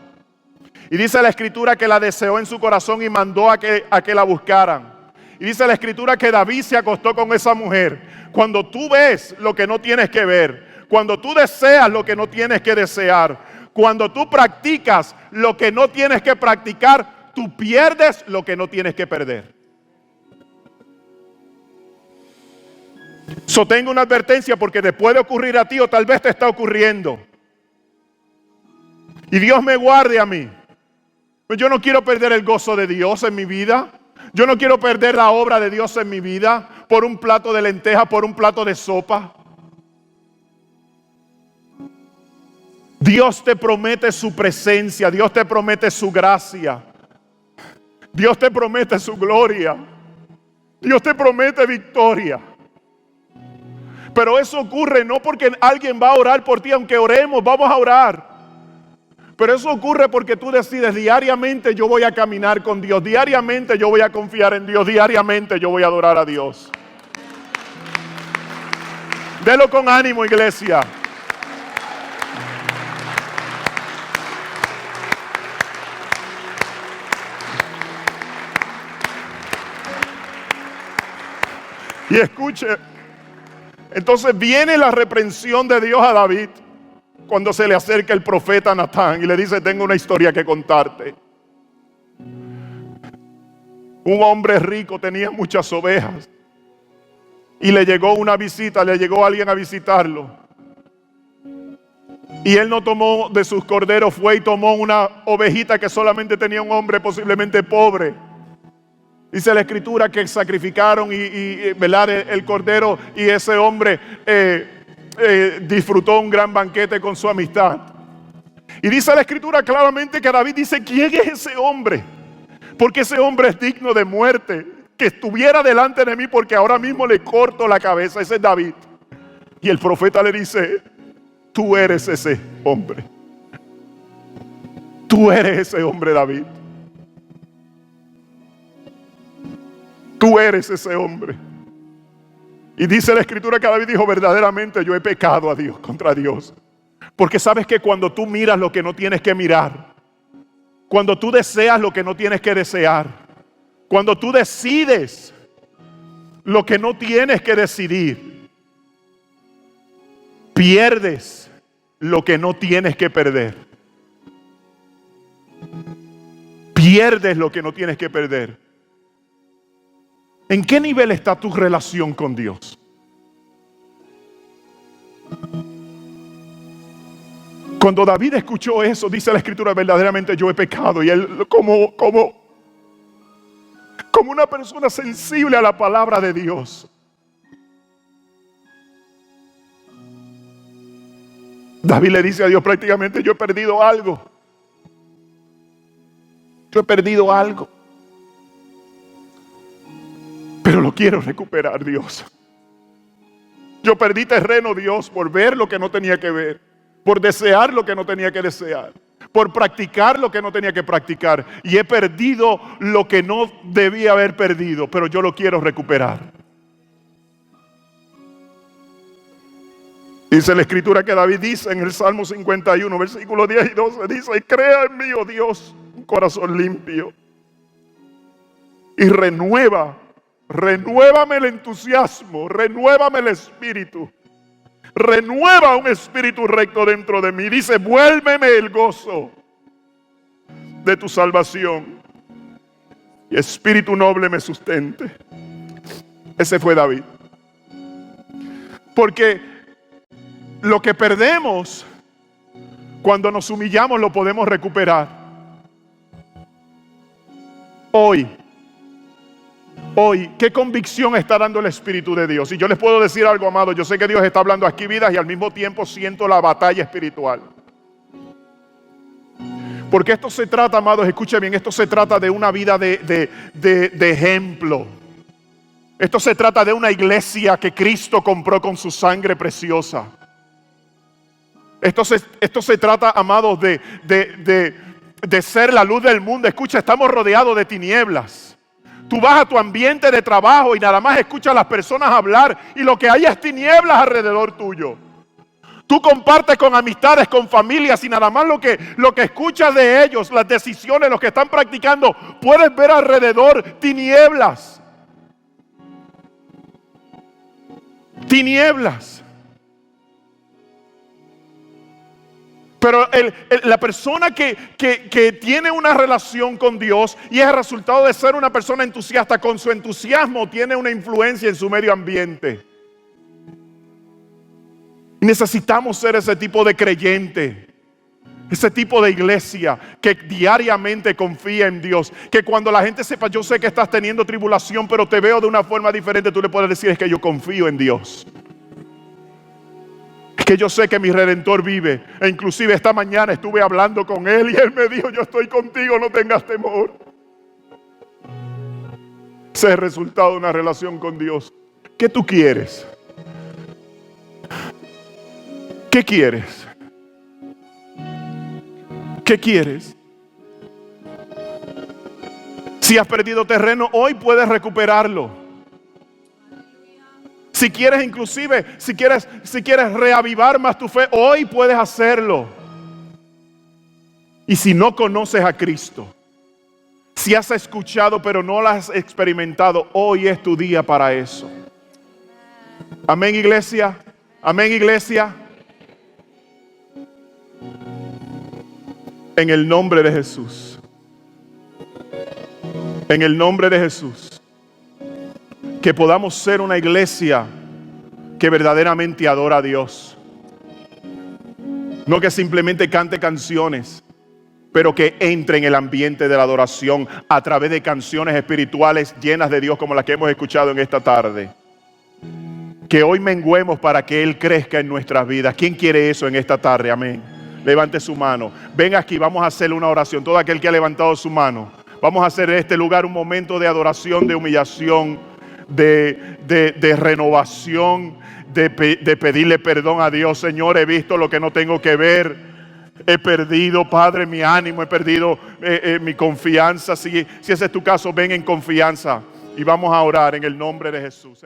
S1: Y dice la Escritura que la deseó en su corazón y mandó a que la buscaran. Y dice la Escritura que David se acostó con esa mujer. Cuando tú ves lo que no tienes que ver, cuando tú deseas lo que no tienes que desear, cuando tú practicas lo que no tienes que practicar, tú pierdes lo que no tienes que perder. Tengo una advertencia porque te puede ocurrir a ti o tal vez te está ocurriendo. Y Dios me guarde a mí. Yo no quiero perder el gozo de Dios en mi vida. Yo no quiero perder la obra de Dios en mi vida por un plato de lentejas, por un plato de sopa. Dios te promete su presencia, Dios te promete su gracia, Dios te promete su gloria, Dios te promete victoria. Pero eso ocurre no porque alguien va a orar por ti, aunque oremos, vamos a orar. Pero eso ocurre porque tú decides diariamente yo voy a caminar con Dios, diariamente yo voy a confiar en Dios, diariamente yo voy a adorar a Dios. Delo con ánimo, iglesia. Y escuche, entonces viene la reprensión de Dios a David cuando se le acerca el profeta Natán y le dice: tengo una historia que contarte. Un hombre rico tenía muchas ovejas y le llegó una visita, le llegó alguien a visitarlo. Y él no tomó de sus corderos, fue y tomó una ovejita que solamente tenía un hombre posiblemente pobre. Dice la Escritura que sacrificaron ¿verdad? El cordero, y ese hombre disfrutó un gran banquete con su amistad. Y dice la Escritura claramente que David dice: ¿quién es ese hombre? Porque ese hombre es digno de muerte, que estuviera delante de mí, porque ahora mismo le corto la cabeza. Ese es David. Y el profeta le dice: tú eres ese hombre. Tú eres ese hombre, David. Tú eres ese hombre. Y dice la Escritura que David dijo: verdaderamente yo he pecado a Dios, contra Dios. Porque sabes que cuando tú miras lo que no tienes que mirar, cuando tú deseas lo que no tienes que desear, cuando tú decides lo que no tienes que decidir, pierdes lo que no tienes que perder. Pierdes lo que no tienes que perder. ¿En qué nivel está tu relación con Dios? Cuando David escuchó eso, dice la Escritura: verdaderamente yo he pecado. Y él como una persona sensible a la palabra de Dios, David le dice a Dios prácticamente: yo he perdido algo. Yo he perdido algo. Pero lo quiero recuperar, Dios. Yo perdí terreno, Dios, por ver lo que no tenía que ver, por desear lo que no tenía que desear, por practicar lo que no tenía que practicar. Y he perdido lo que no debía haber perdido, pero yo lo quiero recuperar. Dice la Escritura que David dice en el Salmo 51, versículos 10 y 12, dice: y crea en mí, oh Dios, un corazón limpio, y renuévame el entusiasmo, renuévame el espíritu, renueva un espíritu recto dentro de mí. Dice: vuélveme el gozo de tu salvación, y espíritu noble me sustente. Ese fue David. Porque lo que perdemos cuando nos humillamos lo podemos recuperar. Hoy, ¿qué convicción está dando el Espíritu de Dios? Y yo les puedo decir algo, amado. Yo sé que Dios está hablando aquí vidas y al mismo tiempo siento la batalla espiritual. Porque esto se trata, amados, escuchen bien, esto se trata de una vida de ejemplo. Esto se trata de una iglesia que Cristo compró con su sangre preciosa. Esto se trata, amados, de ser la luz del mundo. Escucha, estamos rodeados de tinieblas. Tú vas a tu ambiente de trabajo y nada más escuchas a las personas hablar y lo que hay es tinieblas alrededor tuyo. Tú compartes con amistades, con familias y nada más lo que escuchas de ellos, las decisiones, lo que están practicando, puedes ver alrededor tinieblas. Tinieblas. Pero la persona que tiene una relación con Dios y es el resultado de ser una persona entusiasta, con su entusiasmo tiene una influencia en su medio ambiente. Necesitamos ser ese tipo de creyente, ese tipo de iglesia que diariamente confía en Dios. Que cuando la gente sepa, yo sé que estás teniendo tribulación, pero te veo de una forma diferente, tú le puedes decir, es que yo confío en Dios. Es que yo sé que mi Redentor vive. E inclusive esta mañana estuve hablando con Él y Él me dijo, yo estoy contigo, no tengas temor. Ese es el resultado de una relación con Dios. ¿Qué tú quieres? ¿Qué quieres? ¿Qué quieres? Si has perdido terreno, hoy puedes recuperarlo. Si quieres inclusive, si quieres reavivar más tu fe, hoy puedes hacerlo. Y si no conoces a Cristo, si has escuchado pero no lo has experimentado, hoy es tu día para eso. Amén, iglesia. Amén, iglesia. En el nombre de Jesús. En el nombre de Jesús. Que podamos ser una iglesia que verdaderamente adora a Dios. No que simplemente cante canciones, pero que entre en el ambiente de la adoración a través de canciones espirituales llenas de Dios como las que hemos escuchado en esta tarde. Que hoy menguemos para que Él crezca en nuestras vidas. ¿Quién quiere eso en esta tarde? Amén. Levante su mano. Ven aquí, vamos a hacerle una oración. Todo aquel que ha levantado su mano. Vamos a hacer en este lugar un momento de adoración, de humillación, de renovación, de pedirle perdón a Dios. Señor, he visto lo que no tengo que ver. He perdido, Padre, mi ánimo. He perdido mi confianza. Si ese es tu caso, ven en confianza. Y vamos a orar en el nombre de Jesús.